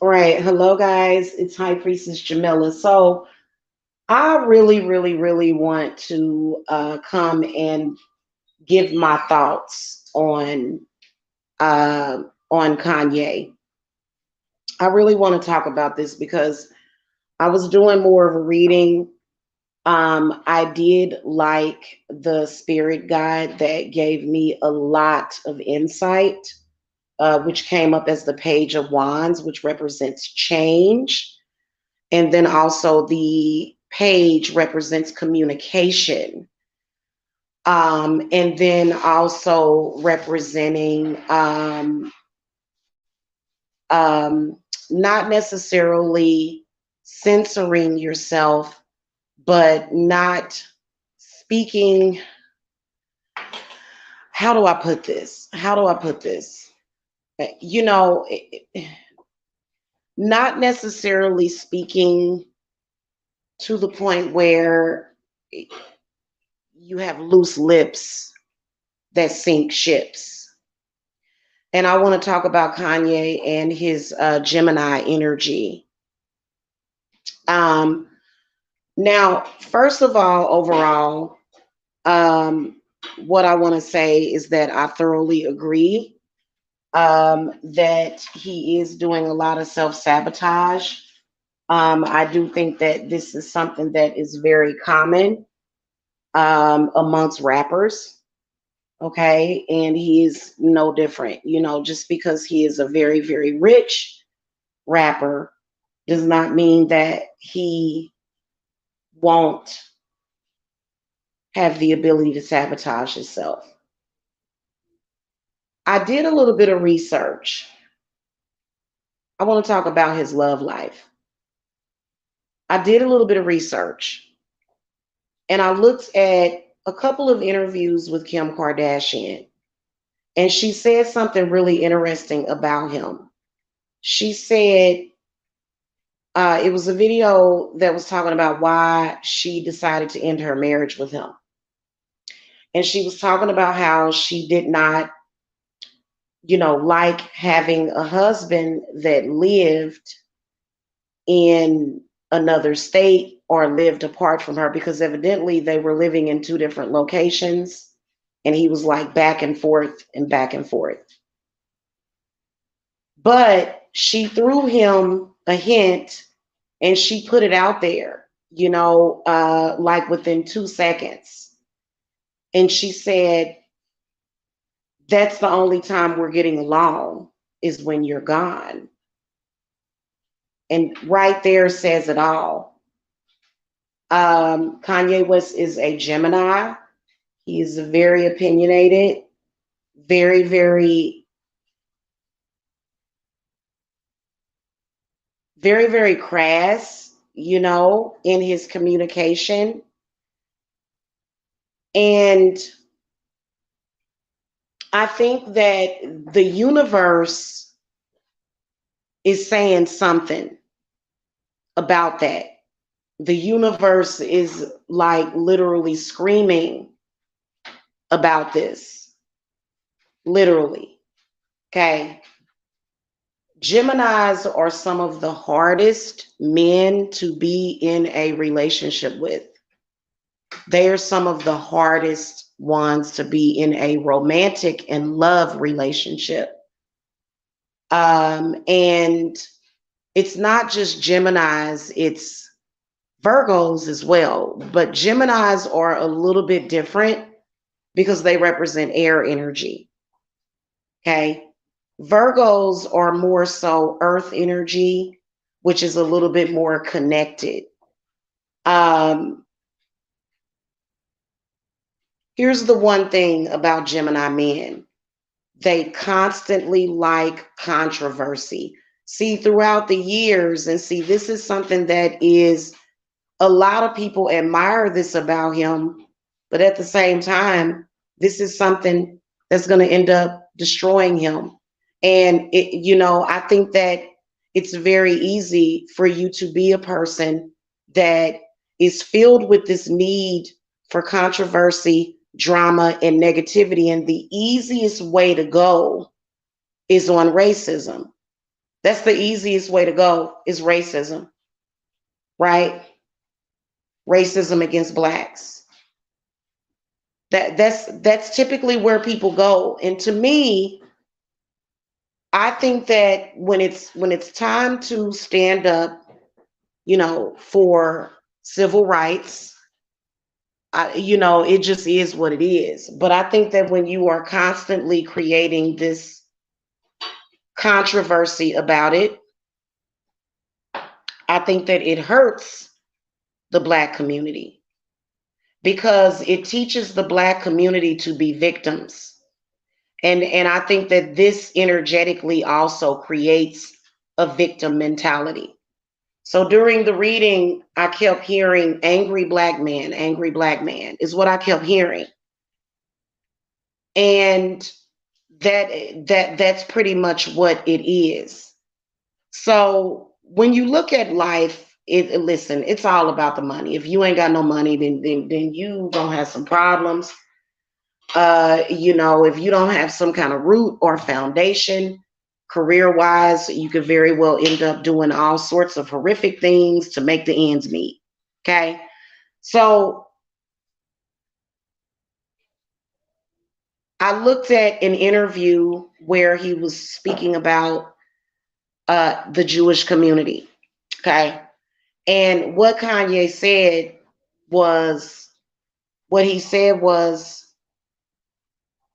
All right. Hello, guys. It's High Priestess Jamila. So, I really want to come and give my thoughts on Kanye. I really want to talk about this because I was doing more of a reading. I did like the spirit guide that gave me a lot of insight, which came up as the Page of Wands, which represents change. And then also the page represents communication. And then also representing not necessarily censoring yourself, but not speaking. How do I put this? How do I put this? You know, not necessarily speaking to the point where you have loose lips that sink ships. And I want to talk about Kanye and his Gemini energy. Um, Now, first of all, overall, um, what I want to say is that I thoroughly agree that he is doing a lot of self sabotage. I do think that this is something that is very common amongst rappers. Okay. And he is no different. Just because he is a very rich rapper does not mean that he won't have the ability to sabotage himself. I did a little bit of research. I want to talk about his love life. I did a little bit of research and I looked at a couple of interviews with Kim Kardashian, and she said something really interesting about him. She said it was a video that was talking about why she decided to end her marriage with him. And she was talking about how she did not, like having a husband that lived in another state or lived apart from her, because evidently they were living in two different locations and he was like back and forth and back and forth. But she threw him a hint and she put it out there, like within 2 seconds. And she said, that's the only time we're getting along is when you're gone. And right there says it all. Kanye West is a Gemini. He is very opinionated, very, very crass, in his communication. And I think that the universe is saying something about that. The universe is like literally screaming about this. Literally. Okay. Geminis are some of the hardest men to be in a relationship with. They are some of the hardest ones to be in a romantic and love relationship. And it's not just Geminis, it's Virgos as well. But Geminis are a little bit different because they represent air energy. Okay. Virgos are more so earth energy, which is a little bit more connected. Um, Here's the one thing about Gemini men, they constantly like controversy. See, throughout the years, and see, this is something that is a lot of people admire this about him, but at the same time, this is something that's going to end up destroying him. And I think that it's very easy for you to be a person that is filled with this need for controversy, drama, and negativity. And the easiest way to go is on racism. That's the easiest way to go is racism, right? Racism against blacks. That's typically where people go. And to me, I think that when it's time to stand up, for civil rights, it just is what it is. But I think that when you are constantly creating this controversy about it, I think that it hurts the black community because it teaches the black community to be victims. And I think that this energetically also creates a victim mentality. So during the reading, I kept hearing angry black man is what I kept hearing. And that's pretty much what it is. So when you look at life, listen, it's all about the money. If you ain't got no money, then you gonna have some problems. If you don't have some kind of root or foundation, career wise, you could very well end up doing all sorts of horrific things to make the ends meet. Okay. So I looked at an interview where he was speaking about the Jewish community. Okay. And was, what he said was,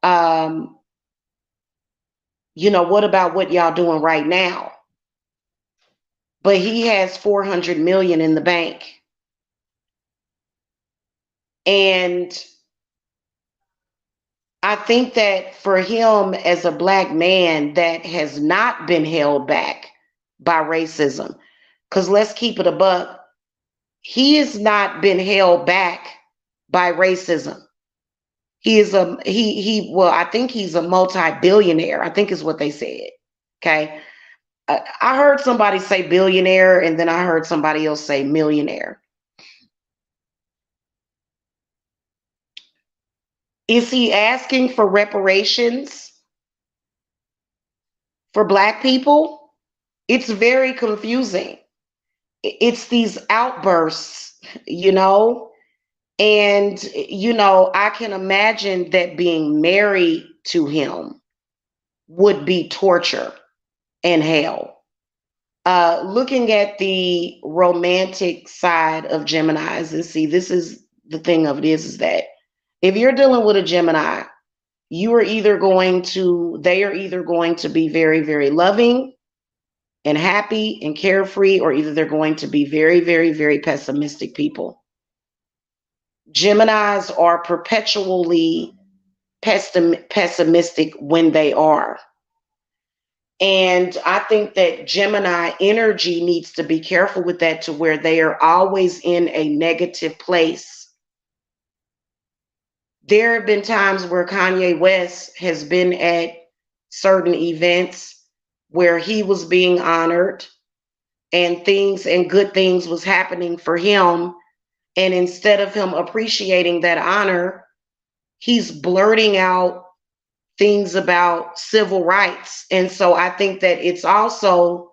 um, what about what y'all doing right now? But he has 400 million in the bank. And I think that for him as a black man that has not been held back by racism, because let's keep it a buck, he has not been held back by racism. He is well, I think he's a multi-billionaire, I think is what they said. Okay. I heard somebody say billionaire and then I heard somebody else say millionaire. Is he asking for reparations for black people? It's very confusing. It's these outbursts, and I can imagine that being married to him would be torture and hell. Looking at the romantic side of Geminis, and see, this is the thing of it is that if you're dealing with a Gemini, they are either going to be very, very loving and happy and carefree, or either they're going to be very, very, very pessimistic people. Geminis are perpetually pessimistic when they are. And I think that Gemini energy needs to be careful with that to where they are always in a negative place. There have been times where Kanye West has been at certain events where he was being honored and good things was happening for him. And instead of him appreciating that honor, he's blurting out things about civil rights. And so I think that it's also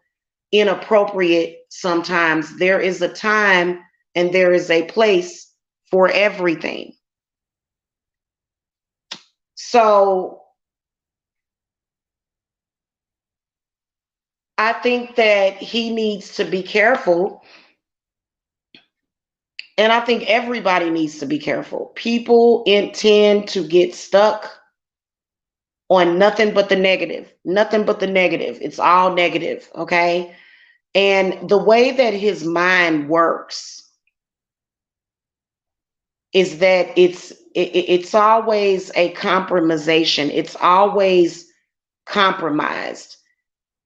inappropriate sometimes. There is a time and there is a place for everything. So I think that he needs to be careful. And I think everybody needs to be careful. People tend to get stuck on nothing but the negative, nothing but the negative. It's all negative, okay? And the way that his mind works is that it's always a compromisation. It's always compromised.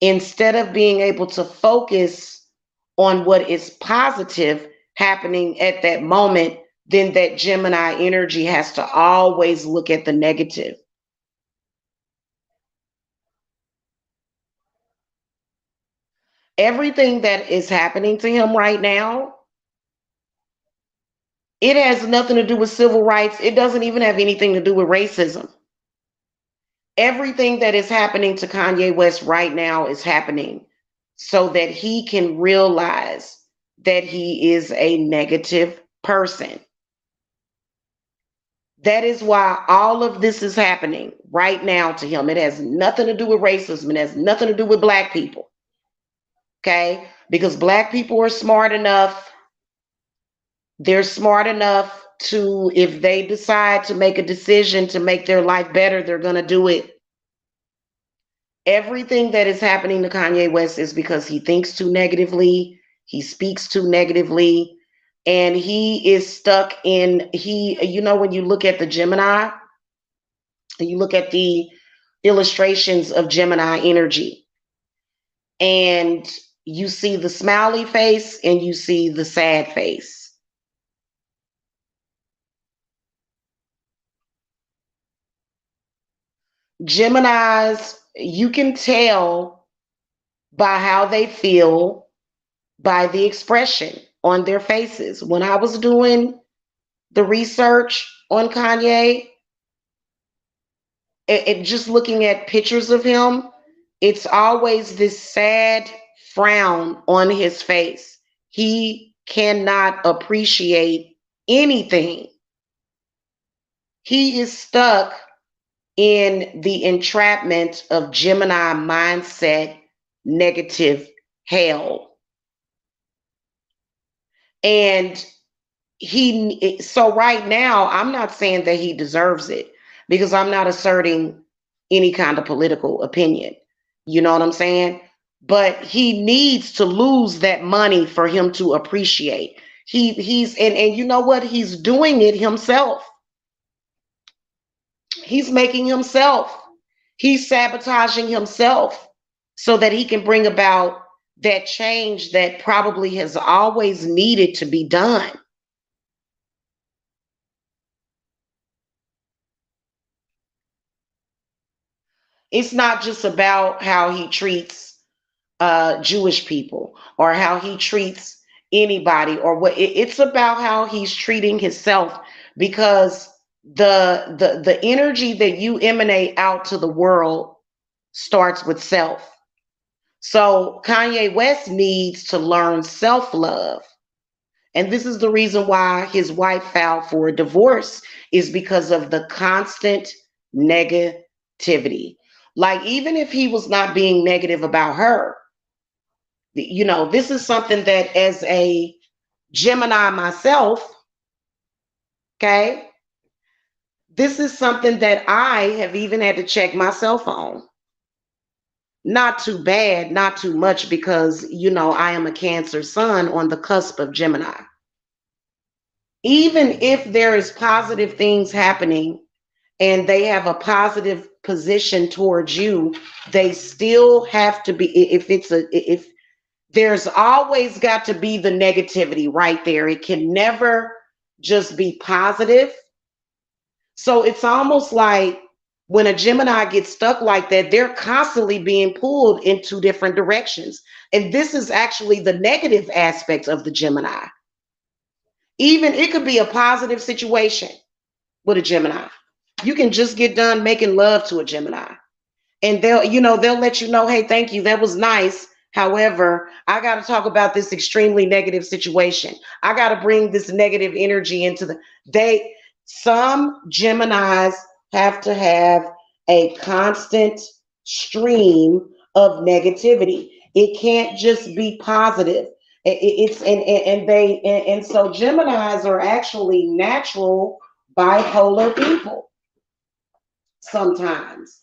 Instead of being able to focus on what is positive happening at that moment, then that Gemini energy has to always look at the negative. Everything that is happening to him right now, it has nothing to do with civil rights. It doesn't even have anything to do with racism. Everything that is happening to Kanye West right now is happening so that he can realize that he is a negative person. That is why all of this is happening right now to him. It has nothing to do with racism. It has nothing to do with black people. Okay? Because black people are smart enough. They're smart enough to, if they decide to make a decision to make their life better, they're going to do it. Everything that is happening to Kanye West is because he thinks too negatively, he speaks too negatively, and he is stuck in, when you look at the Gemini, and you look at the illustrations of Gemini energy, and you see the smiley face and you see the sad face. Geminis, you can tell by how they feel by the expression on their faces. When I was doing the research on Kanye, just looking at pictures of him, it's always this sad frown on his face. He cannot appreciate anything. He is stuck in the entrapment of Gemini mindset, negative hell. And so right now, I'm not saying that he deserves it, because I'm not asserting any kind of political opinion. You know what I'm saying? But he needs to lose that money for him to appreciate. And you know what? He's doing it himself. He's making himself. He's sabotaging himself so that he can bring about that change that probably has always needed to be done. It's not just about how he treats Jewish people or how he treats anybody, or what. It's about how he's treating himself, because the energy that you emanate out to the world starts with self. So Kanye West needs to learn self-love. And this is the reason why his wife filed for a divorce, is because of the constant negativity. Like, even if he was not being negative about her, this is something that, as a Gemini myself, okay, this is something that I have even had to check myself on. Not too bad, not too much, because, I am a Cancer sun on the cusp of Gemini. Even if there is positive things happening and they have a positive position towards you, they still have to be, if there's always got to be the negativity right there. It can never just be positive. So it's almost like when a Gemini gets stuck like that, they're constantly being pulled in two different directions. And this is actually the negative aspect of the Gemini. Even it could be a positive situation with a Gemini. You can just get done making love to a Gemini, and they'll let you know, hey, thank you, that was nice. However, I got to talk about this extremely negative situation. I got to bring this negative energy into some Geminis have to have a constant stream of negativity. It can't just be positive. It's and so Geminis are actually natural bipolar people sometimes,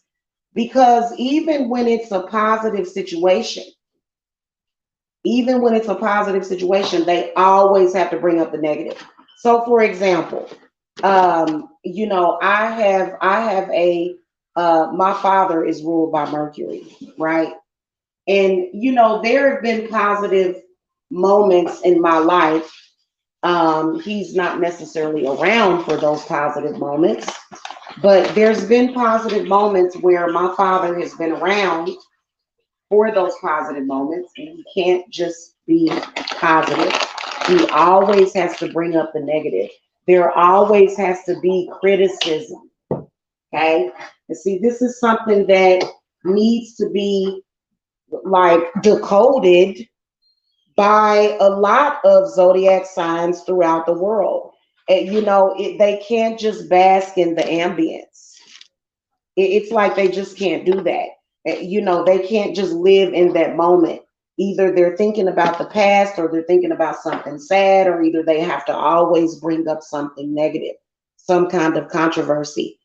because even when it's a positive situation, they always have to bring up the negative. So, for example, I have a my father is ruled by Mercury, right? And there have been positive moments in my life. He's not necessarily around for those positive moments, but there's been positive moments where my father has been around for those positive moments, and he can't just be positive. He always has to bring up the negative. There always has to be criticism. Okay? And see, this is something that needs to be like decoded by a lot of zodiac signs throughout the world. And, they can't just bask in the ambience. It's like they just can't do that. They can't just live in that moment. Either they're thinking about the past or they're thinking about something sad, or either they have to always bring up something negative, some kind of controversy.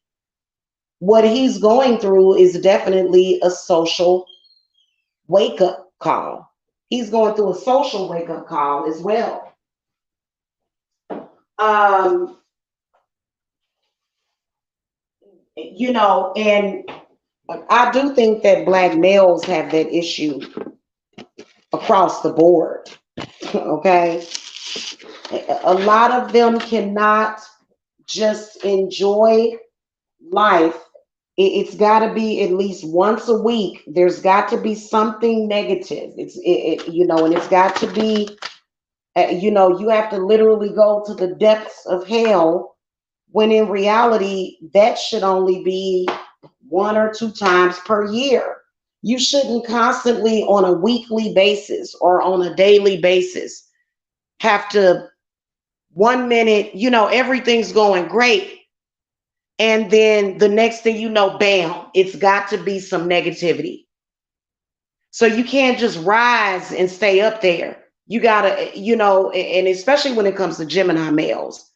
What he's going through is definitely a social wake up call. He's going through a social wake up call as well. Um, and I do think that black males have that issue across the board. Okay. A lot of them cannot just enjoy life. It's got to be at least once a week. There's got to be something negative. And it's got to be, you have to literally go to the depths of hell, when in reality, that should only be one or two times per year. You shouldn't constantly, on a weekly basis or on a daily basis, have to, 1 minute, everything's going great. And then the next thing you know, bam, it's got to be some negativity. So you can't just rise and stay up there. You got to, and especially when it comes to Gemini males,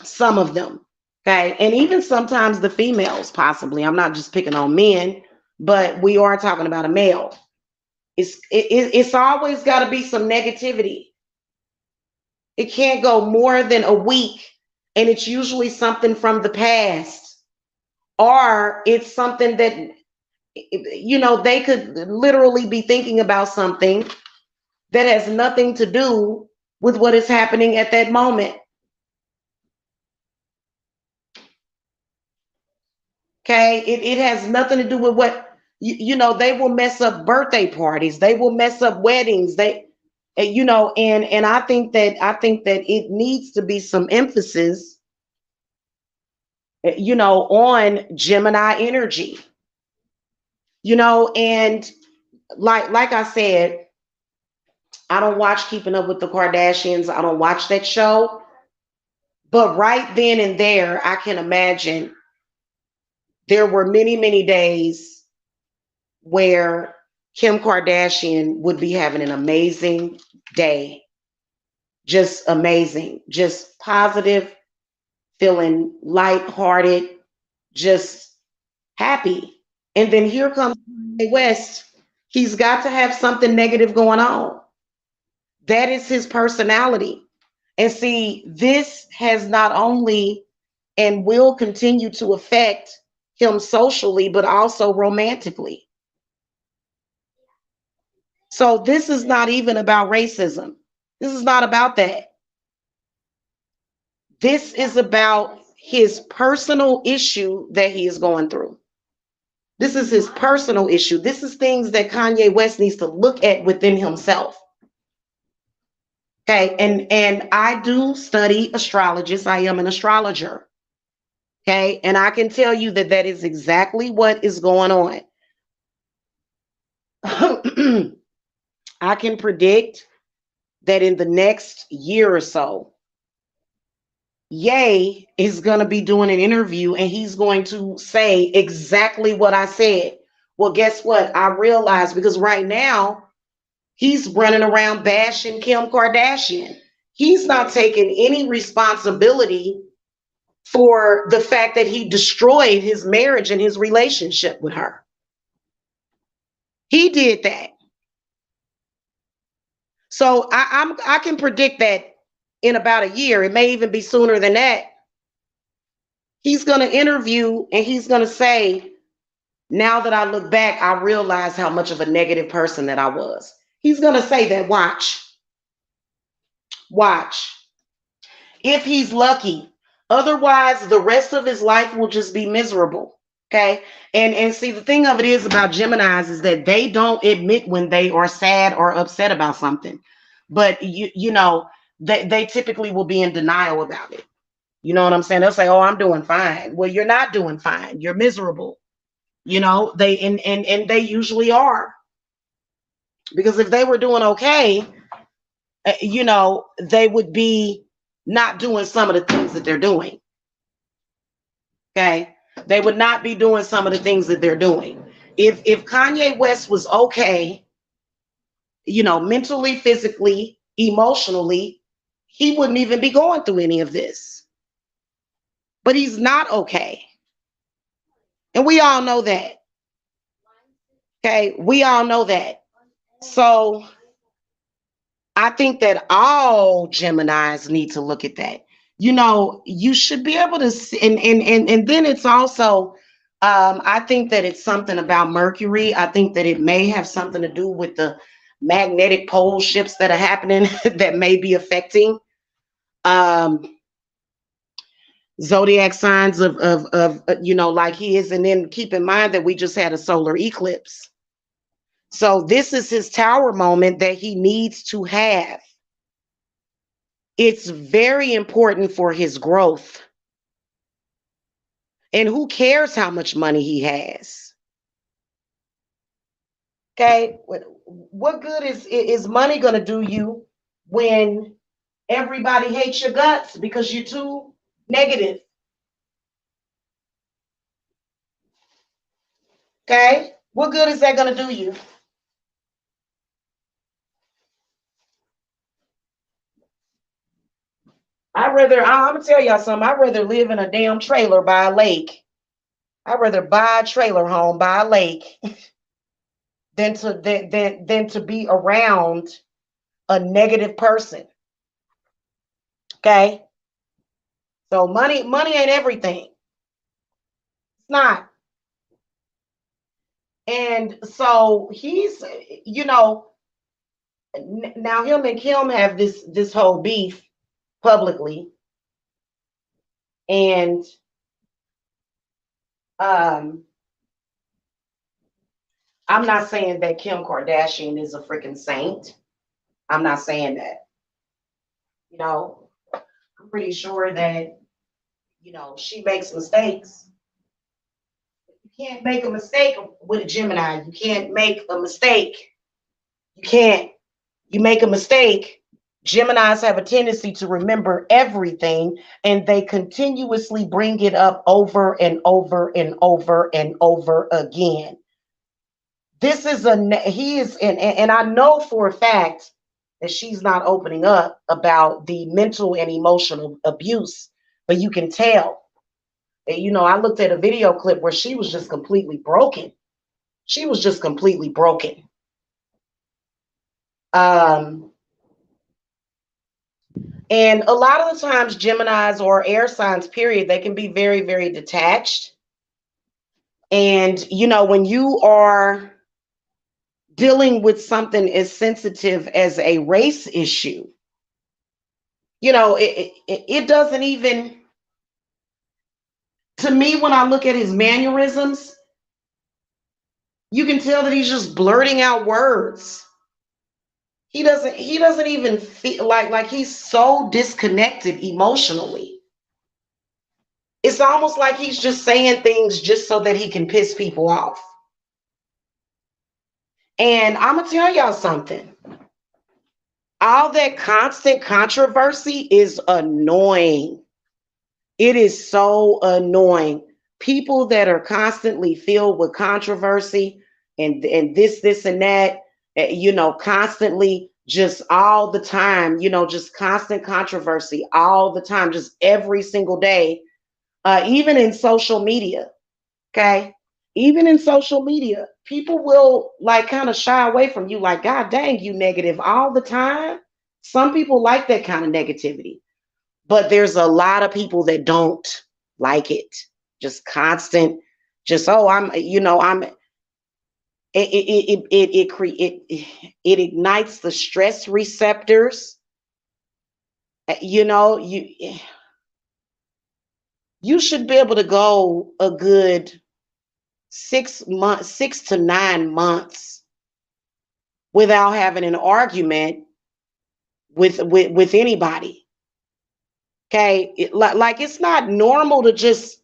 some of them, okay? And even sometimes the females, possibly. I'm not just picking on men, but we are talking about a male. It's always got to be some negativity. It can't go more than a week, and it's usually something from the past, or it's something that, they could literally be thinking about something that has nothing to do with what is happening at that moment. Okay, it has nothing to do with what, they will mess up birthday parties, they will mess up weddings, and I think that it needs to be some emphasis, on Gemini energy, and like I said, I don't watch Keeping Up with the Kardashians. I don't watch that show. But right then and there, I can imagine there were many, many days where Kim Kardashian would be having an amazing day. Just amazing, just positive, feeling lighthearted, just happy. And then here comes Kanye West. He's got to have something negative going on. That is his personality. And see, this has not only and will continue to affect him socially, but also romantically. So this is not even about racism. This is not about that. This is about his personal issue that he is going through. This is his personal issue. This is things that Kanye West needs to look at within himself. Okay, and I do study astrologist. I am an astrologer. Okay, and I can tell you that that is exactly what is going on. I can predict that in the next year or so, Ye is going to be doing an interview and he's going to say exactly what I said. Well, guess what? I realized, because right now he's running around bashing Kim Kardashian. He's not taking any responsibility for the fact that he destroyed his marriage and his relationship with her. He did that. So I can predict that in about a year, it may even be sooner than that, he's going to interview and he's going to say, now that I look back, I realize how much of a negative person that I was. He's going to say that. Watch. If he's lucky. Otherwise, the rest of his life will just be miserable. Okay. And see, the thing of it is about Geminis is that they don't admit when they are sad or upset about something. But they typically will be in denial about it. You know what I'm saying? They'll say, "Oh, I'm doing fine." Well, you're not doing fine. You're miserable. They and they usually are. Because if they were doing okay, they would be not doing some of the things that they're doing. Okay. They would not be doing some of the things that they're doing. If Kanye West was okay, mentally, physically, emotionally, he wouldn't even be going through any of this. But he's not okay. And we all know that. Okay. We all know that. So I think that all Geminis need to look at that. You should be able to see, and then it's also, I think that it's something about Mercury. I think that it may have something to do with the magnetic pole shifts that are happening that may be affecting um, zodiac signs of like his. And then keep in mind that we just had a solar eclipse. So this is his tower moment that he needs to have. It's very important for his growth. And who cares how much money he has? Okay, what good is money going to do you when everybody hates your guts because you're too negative? Okay, what good is that going to do you? I'm gonna tell y'all something. I'd rather live in a damn trailer by a lake. I'd rather buy a trailer home by a lake than to be around a negative person. Okay, so money ain't everything. It's not. And so he's, now him and Kim have this whole beef publicly, and um, I'm not saying that Kim Kardashian is a freaking saint. I'm not saying that. I'm pretty sure that she makes mistakes. You can't make a mistake with a Gemini. You can't make a mistake. You can't. You make a mistake. Geminis have a tendency to remember everything, and they continuously bring it up over and over and over and over again. This is he is, and I know for a fact that she's not opening up about the mental and emotional abuse, but you can tell. I looked at a video clip where she was just completely broken. She was just completely broken. Um, And a lot of the times, Geminis or air signs, period, they can be very, very detached. And, when you are dealing with something as sensitive as a race issue, it doesn't even, to me, when I look at his mannerisms, you can tell that he's just blurting out words. He doesn't even feel like he's so disconnected emotionally. It's almost like he's just saying things just so that he can piss people off. And I'm going to tell y'all something. All that constant controversy is annoying. It is so annoying. People that are constantly filled with controversy and this and that, constantly, just all the time, just constant controversy all the time, just every single day, even in social media. Okay. Even in social media, people will like kind of shy away from you, like, God dang, you negative all the time. Some people like that kind of negativity, but there's a lot of people that don't like it. Just constant, just, oh, it ignites the stress receptors. You know, you should be able to go a good 6 months, 6 to 9 months without having an argument with anybody. Okay, like it's not normal to just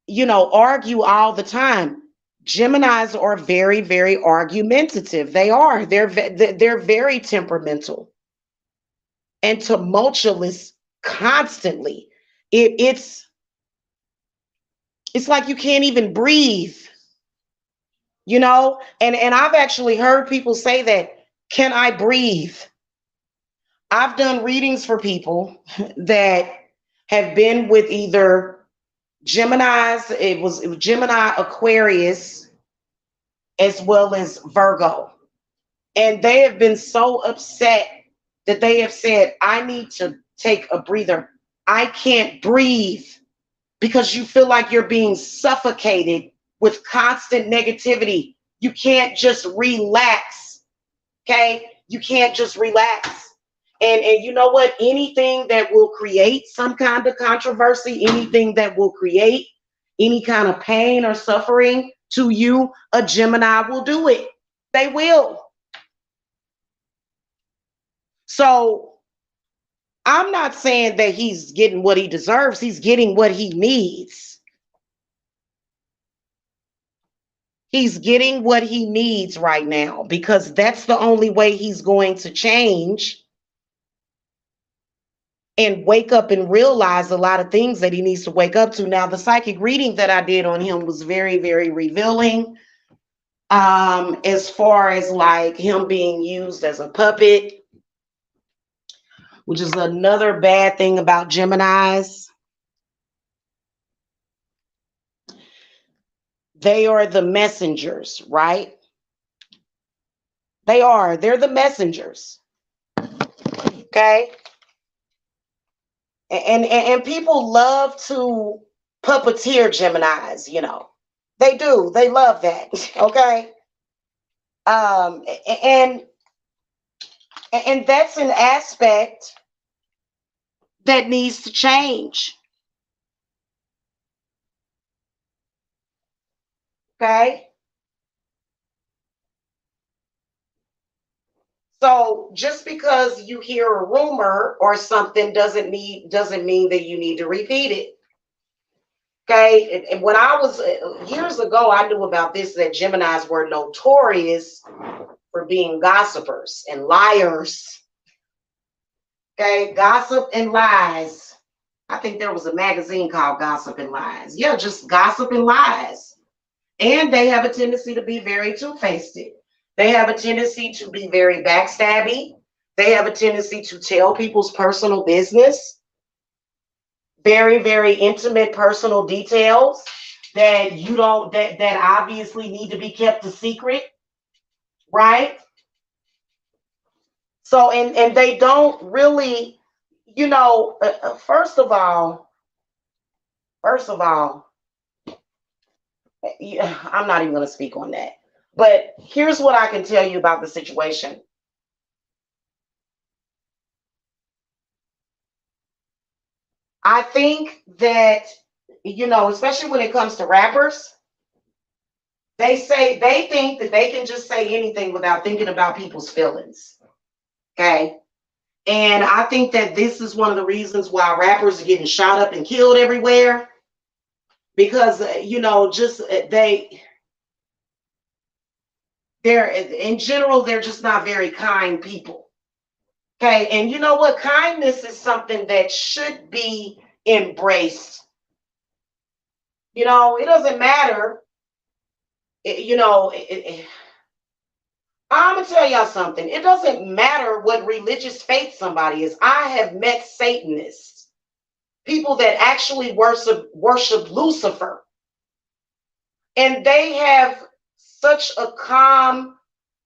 argue all the time. Geminis are very, very argumentative. They are. They're very temperamental and tumultuous constantly. It's like you can't even breathe, you know? And I've actually heard people say that, can I breathe? I've done readings for people that have been with either Geminis, it was Gemini, Aquarius, as well as Virgo. And they have been so upset that they have said, I need to take a breather. I can't breathe, because you feel like you're being suffocated with constant negativity. You can't just relax. Okay? You can't just relax. And you know what? Anything that will create some kind of controversy, anything that will create any kind of pain or suffering to you, a Gemini will do it. They will. So I'm not saying that he's getting what he deserves. He's getting what he needs. He's getting what he needs right now, because that's the only way he's going to change and wake up and realize a lot of things that he needs to wake up to. Now, the psychic reading that I did on him was very, very revealing. As far as like him being used as a puppet, which is another bad thing about Geminis. They are the messengers, right? They are. They're the messengers. Okay. And people love to puppeteer Geminis, you know. They do. They love that. Okay. Um, and and that's an aspect that needs to change. Okay. So just because you hear a rumor or something doesn't mean that you need to repeat it. Okay. And when I was years ago, I knew about this, that Geminis were notorious for being gossipers and liars. Okay. Gossip and lies. I think there was a magazine called Gossip and Lies. Yeah, just gossip and lies. And they have a tendency to be very two-faced. They have a tendency to be very backstabby. They have a tendency to tell people's personal business, very, very intimate personal details that you don't that obviously need to be kept a secret, right? So and they don't really, first of all, yeah, I'm not even going to speak on that. But here's what I can tell you about the situation. I think that, especially when it comes to rappers, they think that they can just say anything without thinking about people's feelings. Okay. And I think that this is one of the reasons why rappers are getting shot up and killed everywhere, because, just they're in general, they're just not very kind people. Okay. And you know what? Kindness is something that should be embraced. It doesn't matter. I'm gonna tell y'all something. It doesn't matter what religious faith somebody is. I have met Satanists, people that actually worship Lucifer, and they have such a calm,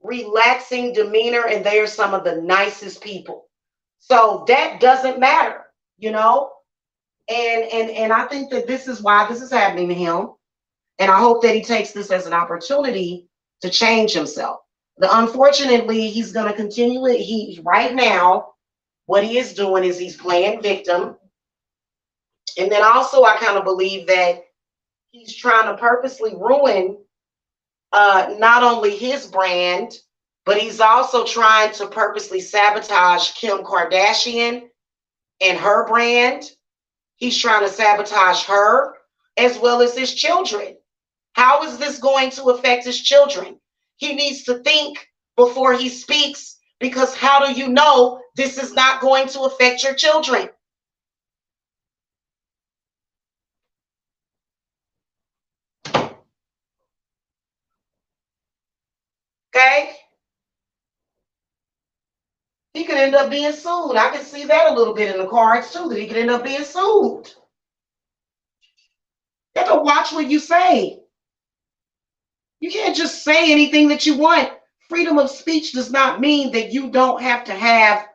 relaxing demeanor, and they are some of the nicest people. So that doesn't matter, you know. And I think that this is why this is happening to him. And I hope that he takes this as an opportunity to change himself. Unfortunately, he's going to continue it. He right now, what he is doing is he's playing victim. And then also, I kind of believe that he's trying to purposely ruin not only his brand, but he's also trying to purposely sabotage Kim Kardashian and her brand. He's trying to sabotage her as well as his children. How is this going to affect his children? He needs to think before he speaks, because how do you know this is not going to affect your children? Okay? He could end up being sued. I can see that a little bit in the cards too, that he could end up being sued. You have to watch what you say. You can't just say anything that you want. Freedom of speech does not mean that you don't have to have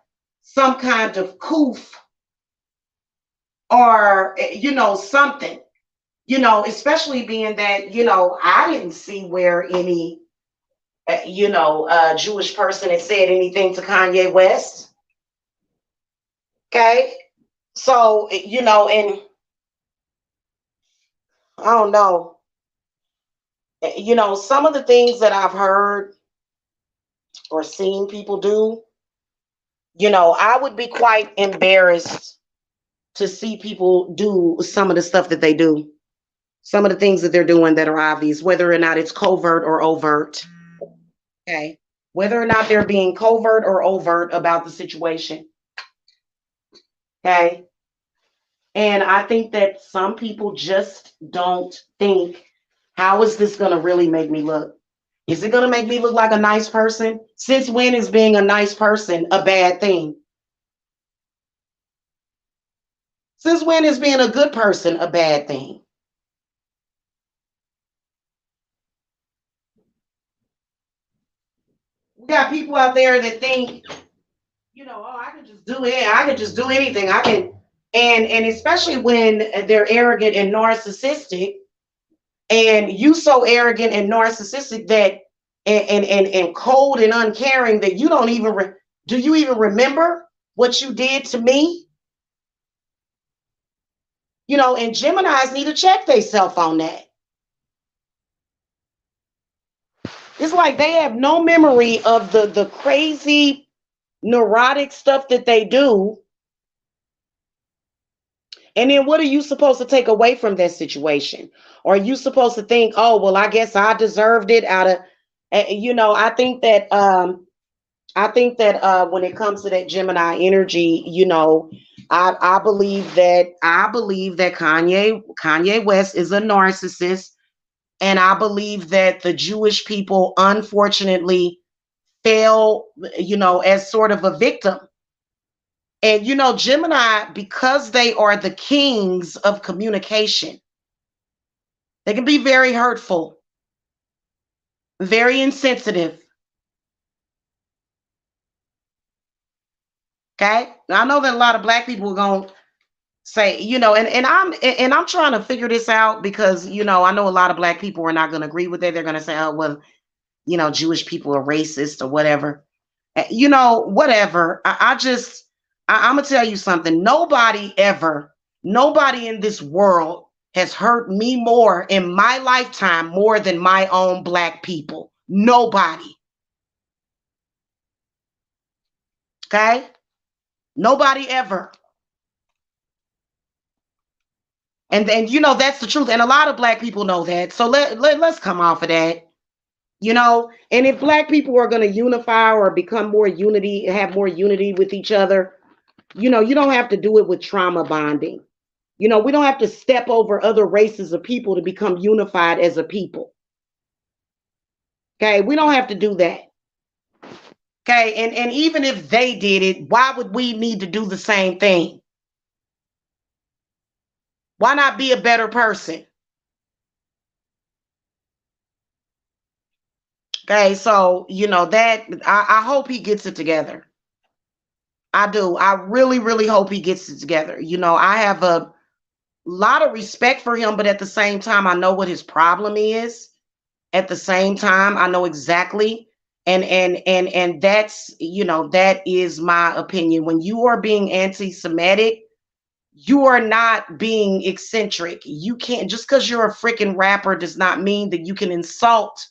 some kind of coof or, something, especially being that, I didn't see where any, Jewish person had said anything to Kanye West. Okay. So, and I don't know, some of the things that I've heard or seen people do, I would be quite embarrassed to see people do some of the stuff that they do, some of the things that they're doing that are obvious, whether or not it's covert or overt. Okay. Whether or not they're being covert or overt about the situation. Okay. And I think that some people just don't think, how is this going to really make me look? Is it going to make me look like a nice person? Since when is being a nice person a bad thing? Since when is being a good person a bad thing? We got people out there that think, oh, I can just do it. I can just do anything. I can, and especially when they're arrogant and narcissistic, and you so arrogant and narcissistic that, and cold and uncaring that you don't even do you even remember what you did to me? And Geminis need to check themselves on that. It's like they have no memory of the crazy neurotic stuff that they do. And then what are you supposed to take away from that situation? Or are you supposed to think, oh, well, I guess I deserved it out of, I think that when it comes to that Gemini energy, I believe that Kanye West is a narcissist, and I believe that the Jewish people unfortunately fell, as sort of a victim. And Gemini, because they are the kings of communication, they can be very hurtful, very insensitive. Okay, I know that a lot of black people are going to say, and I'm trying to figure this out, because I know a lot of black people are not going to agree with it. They're going to say, oh well, Jewish people are racist or whatever. Whatever. I'm gonna tell you something. Nobody in this world has hurt me more in my lifetime more than my own black people. Nobody. Okay? Nobody ever. And then that's the truth. And a lot of black people know that. So let's come off of that. And if black people are going to unify or become more unity, have more unity with each other, you don't have to do it with trauma bonding. We don't have to step over other races of people to become unified as a people. Okay, we don't have to do that. Okay, and even if they did it, why would we need to do the same thing? Why not be a better person? Okay, so that I hope he gets it together. I do. I really, really hope he gets it together. I have a lot of respect for him, but at the same time, I know what his problem is. At the same time, I know exactly. And that's, that is my opinion. When you are being anti-Semitic, you are not being eccentric. You can't, just because you're a freaking rapper does not mean that you can insult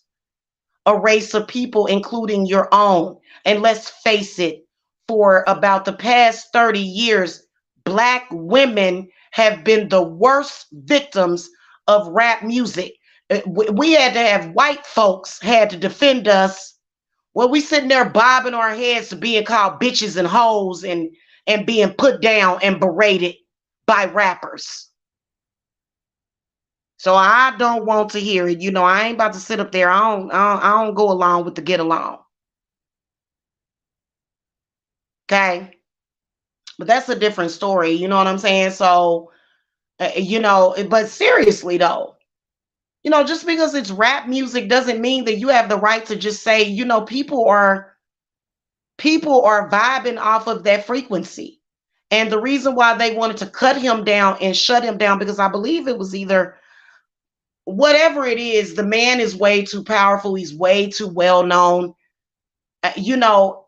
a race of people, including your own. And let's face it, for about the past 30 years, Black women have been the worst victims of rap music. We had to have white folks had to defend us. Well, we sitting there bobbing our heads to being called bitches and hoes and being put down and berated by rappers. So I don't want to hear it. I ain't about to sit up there. I don't go along with the get along. Okay. But that's a different story. You know what I'm saying? So, but seriously though, just because it's rap music doesn't mean that you have the right to just say, people are vibing off of that frequency. And the reason why they wanted to cut him down and shut him down, because I believe it was either whatever it is, the man is way too powerful. He's way too well known.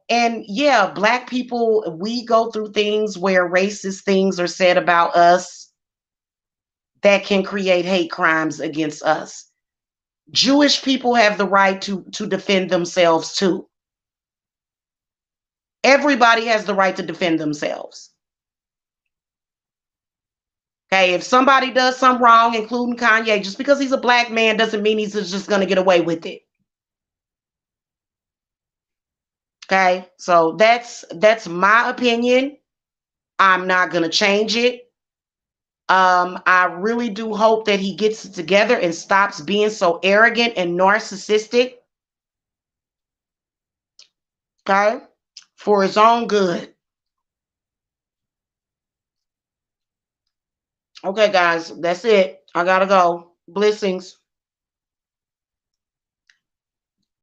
And yeah, Black people, we go through things where racist things are said about us that can create hate crimes against us. Jewish people have the right to defend themselves too. Everybody has the right to defend themselves. Okay, if somebody does something wrong, including Kanye, just because he's a Black man doesn't mean he's just going to get away with it. Okay, so that's my opinion. I'm not going to change it. I really do hope that he gets it together and stops being so arrogant and narcissistic. Okay, for his own good. Okay, guys, that's it. I gotta go. Blessings.